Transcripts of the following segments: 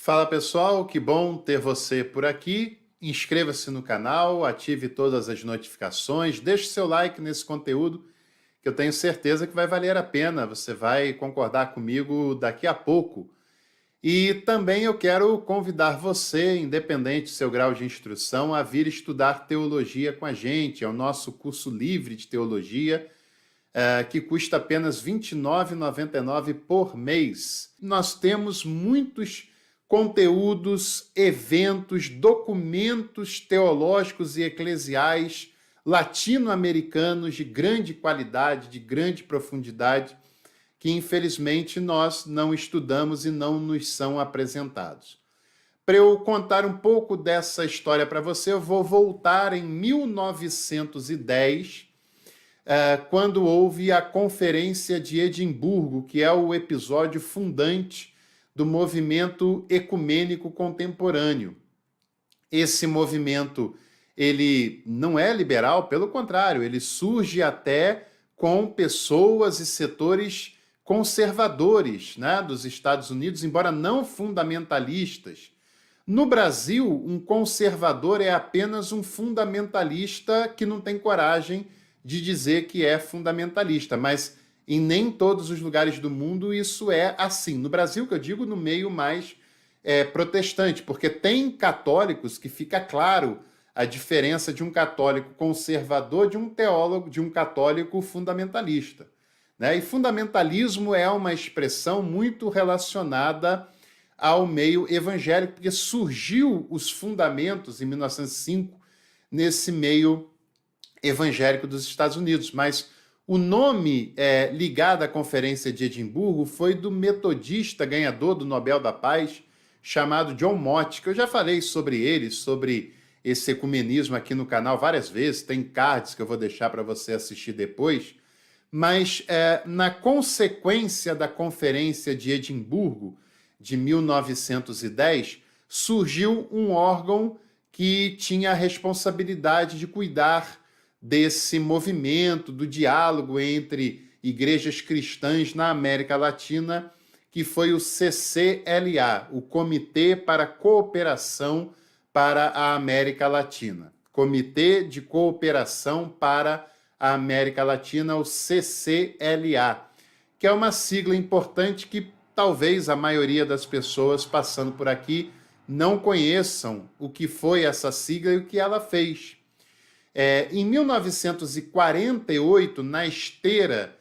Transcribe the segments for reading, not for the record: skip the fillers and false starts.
Fala pessoal, que bom ter você por aqui. Inscreva-se no canal, ative todas as notificações, deixe seu like nesse conteúdo que eu tenho certeza que vai valer a pena. Você vai concordar comigo daqui a pouco. E também eu quero convidar você, independente do seu grau de instrução, a vir estudar teologia com a gente. É o nosso curso livre de teologia, que custa apenas R$ 29,99 por mês. Nós temos muitos conteúdos, eventos, documentos teológicos e eclesiais latino-americanos de grande qualidade, de grande profundidade, que infelizmente nós não estudamos e não nos são apresentados. Para eu contar um pouco dessa história para você, eu vou voltar em 1910, quando houve a Conferência de Edimburgo, que é o episódio fundante do movimento ecumênico contemporâneo. Esse movimento, ele não é liberal, pelo contrário, ele surge até com pessoas e setores conservadores, né, dos Estados Unidos, embora não fundamentalistas. No Brasil, um conservador é apenas um fundamentalista que não tem coragem de dizer que é fundamentalista, mas em nem todos os lugares do mundo isso é assim. No Brasil, que eu digo, no meio mais protestante, porque tem católicos que fica claro a diferença de um católico conservador de um teólogo, de um católico fundamentalista, né? E fundamentalismo é uma expressão muito relacionada ao meio evangélico, porque surgiu os fundamentos em 1905 nesse meio evangélico dos Estados Unidos, mas o nome ligado à Conferência de Edimburgo foi do metodista ganhador do Nobel da Paz, chamado John Mott, que eu já falei sobre ele, sobre esse ecumenismo aqui no canal várias vezes, tem cards que eu vou deixar para você assistir depois, mas na consequência da Conferência de Edimburgo de 1910, surgiu um órgão que tinha a responsabilidade de cuidar desse movimento, do diálogo entre igrejas cristãs na América Latina, que foi o CCLA, o Comitê para Cooperação para a América Latina. Comitê de Cooperação para a América Latina, o CCLA, que é uma sigla importante que talvez a maioria das pessoas passando por aqui não conheçam o que foi essa sigla e o que ela fez. Em 1948, na esteira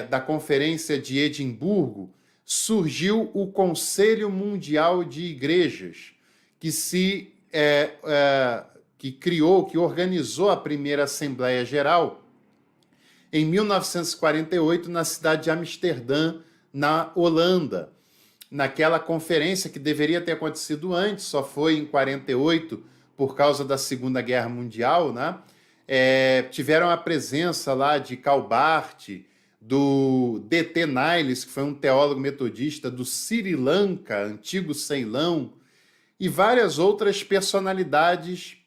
da Conferência de Edimburgo, surgiu o Conselho Mundial de Igrejas, que criou, que organizou a primeira Assembleia Geral em 1948, na cidade de Amsterdã, na Holanda. Naquela conferência que deveria ter acontecido antes, só foi em 48, por causa da Segunda Guerra Mundial, né? Tiveram a presença lá de Karl Barth, do D.T. Niles, que foi um teólogo metodista do Sri Lanka, antigo Ceilão, e várias outras personalidades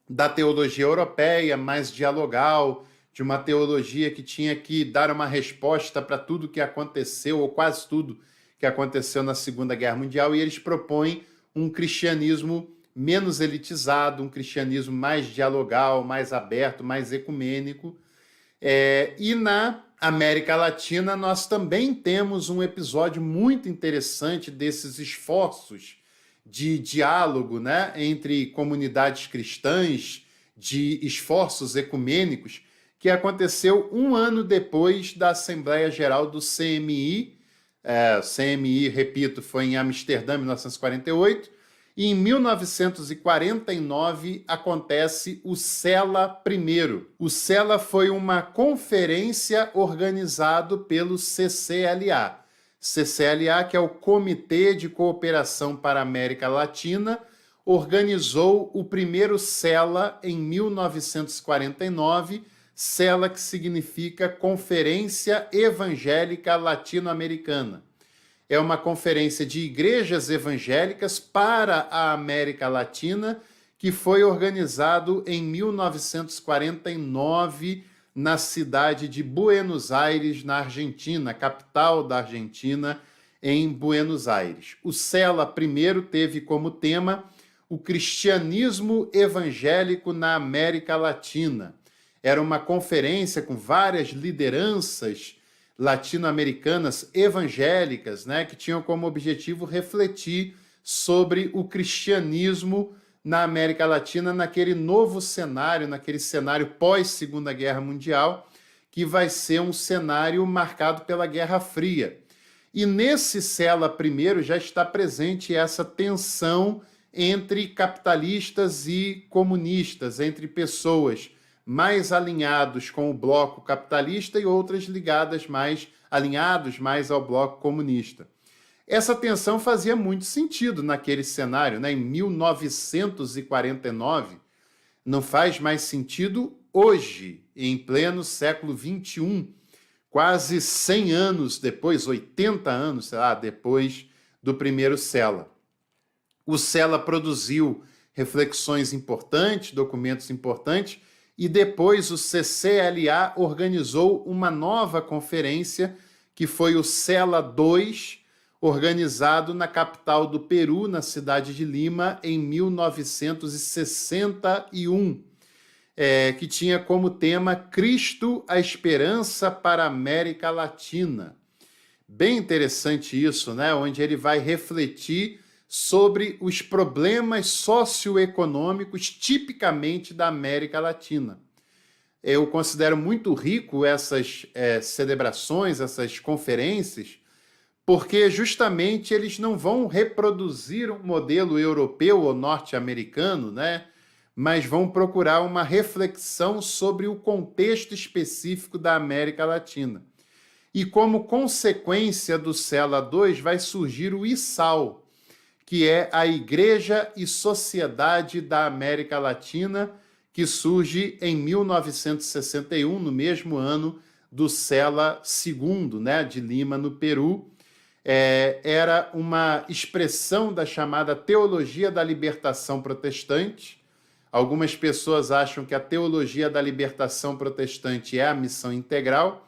da teologia europeia, mais dialogal, de uma teologia que tinha que dar uma resposta para tudo que aconteceu, ou quase tudo que aconteceu na Segunda Guerra Mundial, e eles propõem um cristianismo menos elitizado, um cristianismo mais dialogal, mais aberto, mais ecumênico. E na América Latina nós também temos um episódio muito interessante desses esforços de diálogo, né, entre comunidades cristãs, de esforços ecumênicos, que aconteceu um ano depois da Assembleia Geral do CMI. CMI, repito, foi em Amsterdã, 1948, e em 1949 acontece o CELA I. O CELA foi uma conferência organizada pelo CCLA. CCLA, que é o Comitê de Cooperação para a América Latina, organizou o primeiro CELA em 1949, CELA que significa Conferência Evangélica Latino-Americana. É uma conferência de igrejas evangélicas para a América Latina, que foi organizado em 1949 na cidade de Buenos Aires, na Argentina, capital da Argentina, em Buenos Aires. O Cela primeiro teve como tema o cristianismo evangélico na América Latina. Era uma conferência com várias lideranças latino-americanas evangélicas, né, que tinham como objetivo refletir sobre o cristianismo na América Latina, naquele novo cenário, naquele cenário pós-Segunda Guerra Mundial, que vai ser um cenário marcado pela Guerra Fria. E nesse Cela primeiro já está presente essa tensão entre capitalistas e comunistas, entre pessoas mais alinhados com o bloco capitalista e outras alinhados mais ao bloco comunista. Essa tensão fazia muito sentido naquele cenário, né? Em 1949, não faz mais sentido hoje, em pleno século XXI, quase 100 anos depois, 80 anos, sei lá, depois do primeiro Cela. O Cela produziu reflexões importantes, documentos importantes, e depois o CCLA organizou uma nova conferência, que foi o Cela II, organizado na capital do Peru, na cidade de Lima, em 1961, que tinha como tema Cristo, a Esperança para a América Latina. Bem interessante isso, né? Onde ele vai refletir sobre os problemas socioeconômicos tipicamente da América Latina. Eu considero muito rico essas celebrações, essas conferências, porque justamente eles não vão reproduzir um modelo europeu ou norte-americano, né? Mas vão procurar uma reflexão sobre o contexto específico da América Latina. E como consequência do Cela II vai surgir o ISAL, que é a Igreja e Sociedade da América Latina, que surge em 1961, no mesmo ano do Cela II, né, de Lima, no Peru. Era uma expressão da chamada Teologia da Libertação Protestante. Algumas pessoas acham que a Teologia da Libertação Protestante é a missão integral.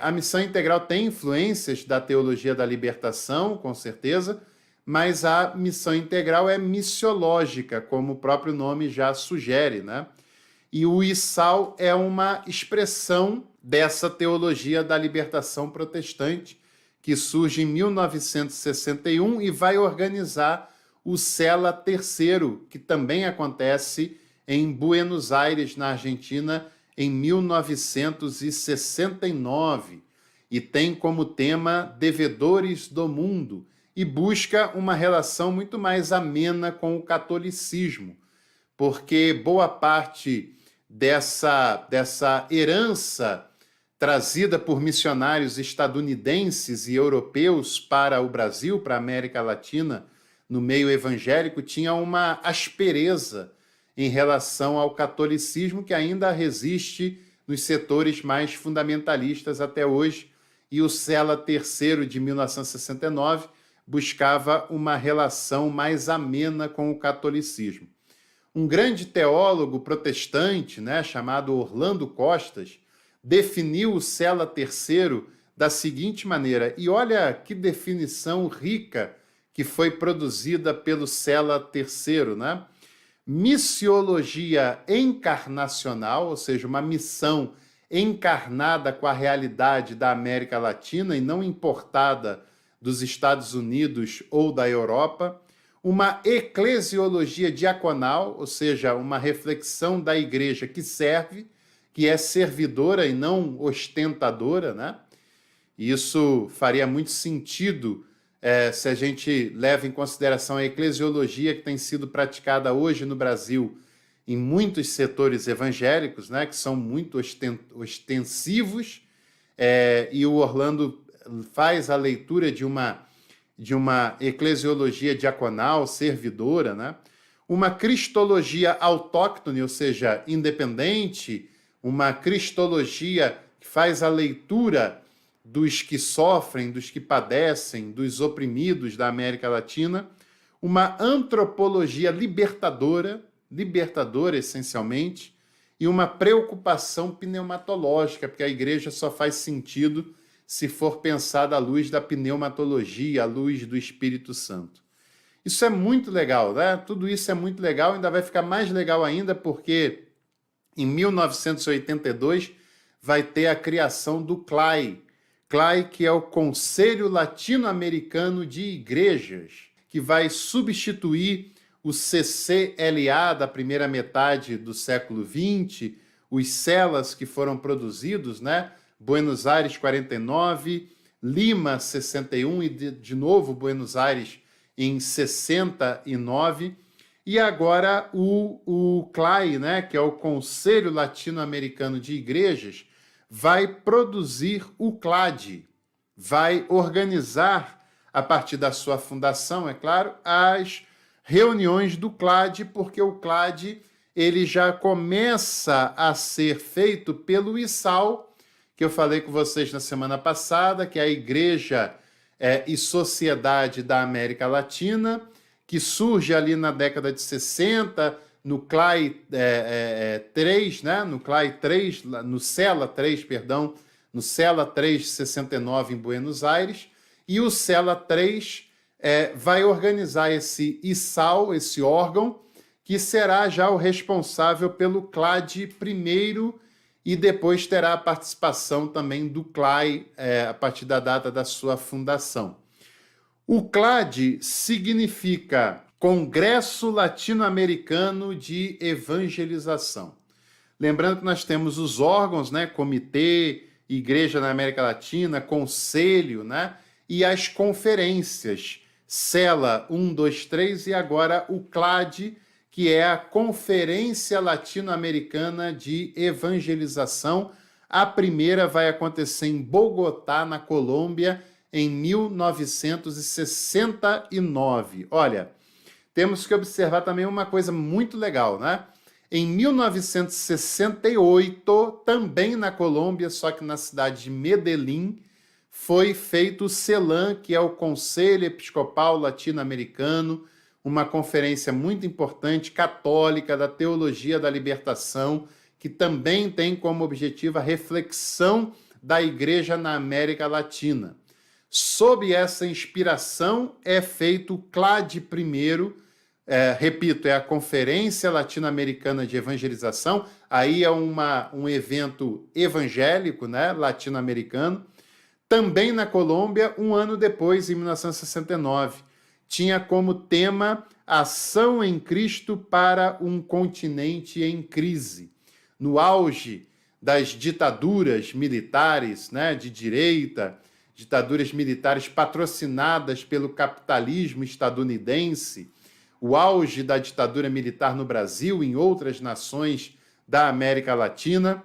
A missão integral tem influências da Teologia da Libertação, com certeza, mas a missão integral é missiológica, como o próprio nome já sugere, né? E o ISAL é uma expressão dessa teologia da libertação protestante, que surge em 1961 e vai organizar o Cela III, que também acontece em Buenos Aires, na Argentina, em 1969, e tem como tema Devedores do Mundo, e busca uma relação muito mais amena com o catolicismo, porque boa parte dessa herança trazida por missionários estadunidenses e europeus para o Brasil, para a América Latina, no meio evangélico, tinha uma aspereza em relação ao catolicismo que ainda resiste nos setores mais fundamentalistas até hoje, e o Cela III de 1969 buscava uma relação mais amena com o catolicismo. Um grande teólogo protestante, né, chamado Orlando Costas, definiu o Cela III da seguinte maneira, e olha que definição rica que foi produzida pelo Cela III, né? Missiologia encarnacional, ou seja, uma missão encarnada com a realidade da América Latina e não importada dos Estados Unidos ou da Europa, uma eclesiologia diaconal, ou seja, uma reflexão da igreja que serve, que é servidora e não ostentadora, né? Isso faria muito sentido se a gente leva em consideração a eclesiologia que tem sido praticada hoje no Brasil em muitos setores evangélicos, né, que são muito ostensivos, e o Orlando faz a leitura de uma eclesiologia diaconal, servidora, né? Uma cristologia autóctone, ou seja, independente, uma cristologia que faz a leitura dos que sofrem, dos que padecem, dos oprimidos da América Latina, uma antropologia libertadora essencialmente, e uma preocupação pneumatológica, porque a igreja só faz sentido se for pensado à luz da pneumatologia, à luz do Espírito Santo. Isso é muito legal, né? Tudo isso é muito legal, ainda vai ficar mais legal ainda porque em 1982 vai ter a criação do CLAI. CLAI, que é o Conselho Latino-Americano de Igrejas, que vai substituir o CCLA da primeira metade do século XX, os CELAS que foram produzidos, né? Buenos Aires 49, Lima 61 e de novo Buenos Aires em 69, e agora o CLAI, né, que é o Conselho Latino-Americano de Igrejas, vai produzir o CLAD, vai organizar, a partir da sua fundação, é claro, as reuniões do CLAD, porque o CLAD ele já começa a ser feito pelo ISAL, que eu falei com vocês na semana passada, que é a Igreja e Sociedade da América Latina, que surge ali na década de 60, no CLAI 3, né? No CLAI 3, no CELA 3, perdão, no CELA 3 69 em Buenos Aires, e o CELA 3 vai organizar esse ISAL, esse órgão, que será já o responsável pelo CLAD primeiro, e depois terá a participação também do CLAI a partir da data da sua fundação. O CLAD significa Congresso Latino-Americano de Evangelização. Lembrando que nós temos os órgãos, né? Comitê, Igreja na América Latina, Conselho, né? E as conferências, CELA 1, 2, 3, e agora o CLAD, que é a Conferência Latino-Americana de Evangelização. A primeira vai acontecer em Bogotá, na Colômbia, em 1969. Olha, temos que observar também uma coisa muito legal, né? Em 1968, também na Colômbia, só que na cidade de Medellín, foi feito o CELAM, que é o Conselho Episcopal Latino-Americano, uma conferência muito importante, católica, da teologia da libertação, que também tem como objetivo a reflexão da Igreja na América Latina. Sob essa inspiração é feito o CLAD primeiro, repito, é a Conferência Latino-Americana de Evangelização, aí é um evento evangélico, né, latino-americano. Também na Colômbia, um ano depois, em 1969, tinha como tema Ação em Cristo para um Continente em Crise. No auge das ditaduras militares, né, de direita, ditaduras militares patrocinadas pelo capitalismo estadunidense, o auge da ditadura militar no Brasil e em outras nações da América Latina,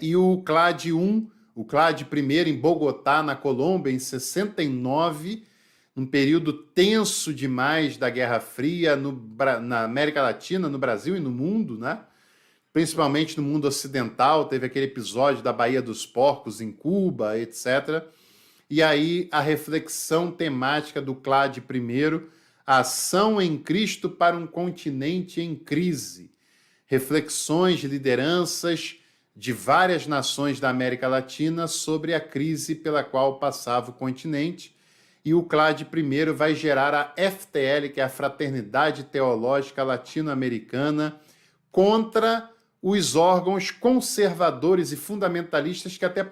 e o CLAD 1, o CLAD primeiro em Bogotá, na Colômbia, em 69, um período tenso demais da Guerra Fria na América Latina, no Brasil e no mundo, né? Principalmente no mundo ocidental, teve aquele episódio da Baía dos Porcos em Cuba, etc. E aí a reflexão temática do CLAD primeiro, Ação em Cristo para um Continente em Crise. Reflexões de lideranças de várias nações da América Latina sobre a crise pela qual passava o continente. E o CLAD primeiro vai gerar a FTL, que é a Fraternidade Teológica Latino-Americana, contra os órgãos conservadores e fundamentalistas que até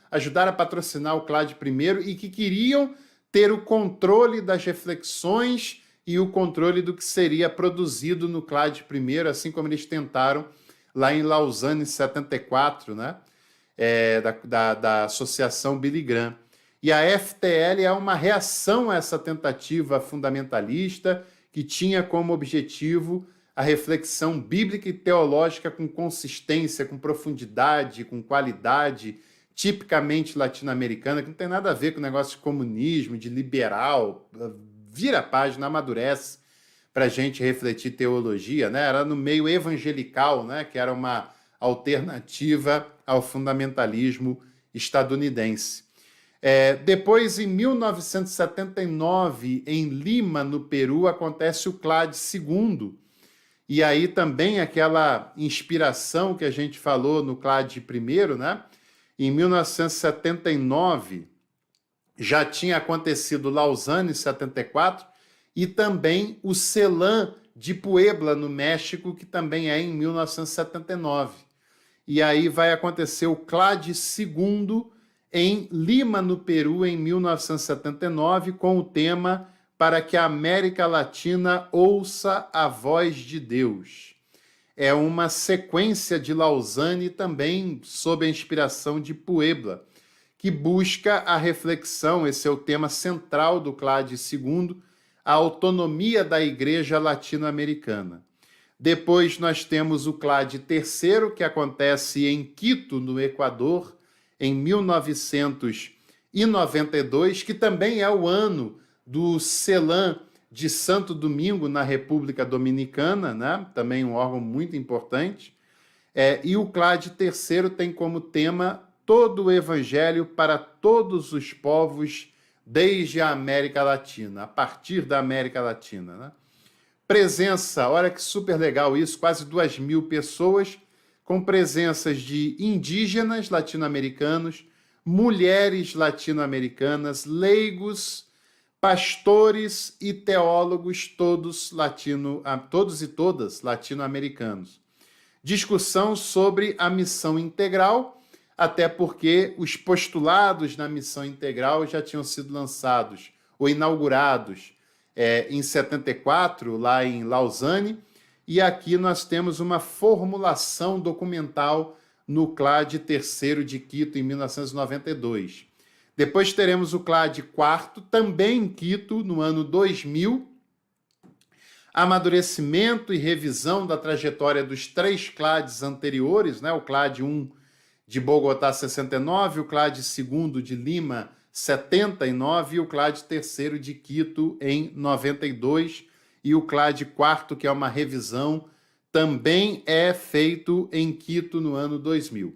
ajudaram a patrocinar o CLAD primeiro e que queriam ter o controle das reflexões e o controle do que seria produzido no CLAD primeiro, assim como eles tentaram lá em Lausanne, em 74, né? Da Associação Billy Graham. E a FTL é uma reação a essa tentativa fundamentalista que tinha como objetivo a reflexão bíblica e teológica com consistência, com profundidade, com qualidade, tipicamente latino-americana, que não tem nada a ver com o negócio de comunismo, de liberal. Vira a página, amadurece para a gente refletir teologia, né? Era no meio evangelical, né? Que era uma alternativa ao fundamentalismo estadunidense. Depois, em 1979, em Lima, no Peru, acontece o CLAD II. E aí também aquela inspiração que a gente falou no CLAD primeiro, né? Em 1979, já tinha acontecido Lausanne, em 74, e também o CELAM de Puebla, no México, que também é em 1979. E aí vai acontecer o CLAD II em Lima, no Peru, em 1979, com o tema Para que a América Latina ouça a voz de Deus. É uma sequência de Lausanne também sob a inspiração de Puebla, que busca a reflexão, esse é o tema central do CLAD II, a autonomia da Igreja Latino-Americana. Depois nós temos o CLAD III, que acontece em Quito, no Equador, em 1992, que também é o ano do CELAM de Santo Domingo, na República Dominicana, né? Também um órgão muito importante. E o CLAD III tem como tema todo o Evangelho para todos os povos, desde a América Latina, a partir da América Latina, né? Presença, olha que super legal isso, quase 2.000 pessoas, com presenças de indígenas latino-americanos, mulheres latino-americanas, leigos, pastores e teólogos, todos e todas latino-americanos. Discussão sobre a missão integral, até porque os postulados na missão integral já tinham sido lançados ou inaugurados em 74, lá em Lausanne, e aqui nós temos uma formulação documental no CLAD III de Quito, em 1992. Depois teremos o CLAD IV, também em Quito, no ano 2000, amadurecimento e revisão da trajetória dos 3 CLADs anteriores, né? O CLAD I de Bogotá, 69, o CLAD II de Lima, 79, e o CLAD III de Quito, em 92, e o CLAD IV, que é uma revisão, também é feito em Quito no ano 2000.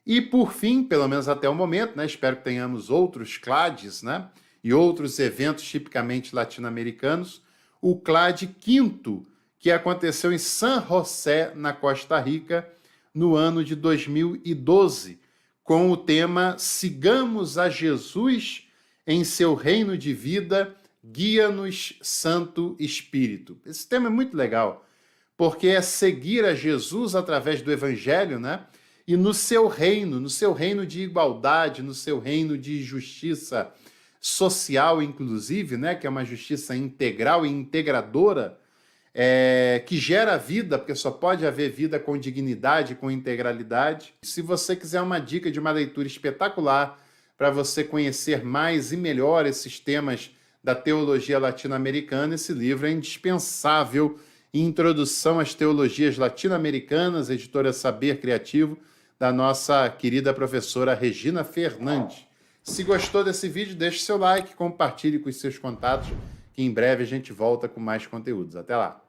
E, por fim, pelo menos até o momento, né, espero que tenhamos outros CLADs, né, e outros eventos tipicamente latino-americanos, o CLAD V, que aconteceu em San José, na Costa Rica, no ano de 2012, com o tema Sigamos a Jesus em seu reino de vida, guia-nos Santo Espírito. Esse tema é muito legal, porque é seguir a Jesus através do Evangelho, né? E no seu reino de igualdade, no seu reino de justiça social, inclusive, né? Que é uma justiça integral e integradora, que gera vida, porque só pode haver vida com dignidade, com integralidade. Se você quiser uma dica de uma leitura espetacular para você conhecer mais e melhor esses temas da teologia latino-americana, esse livro é indispensável. Introdução às Teologias Latino-Americanas, editora Saber Criativo, da nossa querida professora Regina Fernandes. Se gostou desse vídeo, deixe seu like, compartilhe com os seus contatos, que em breve a gente volta com mais conteúdos. Até lá!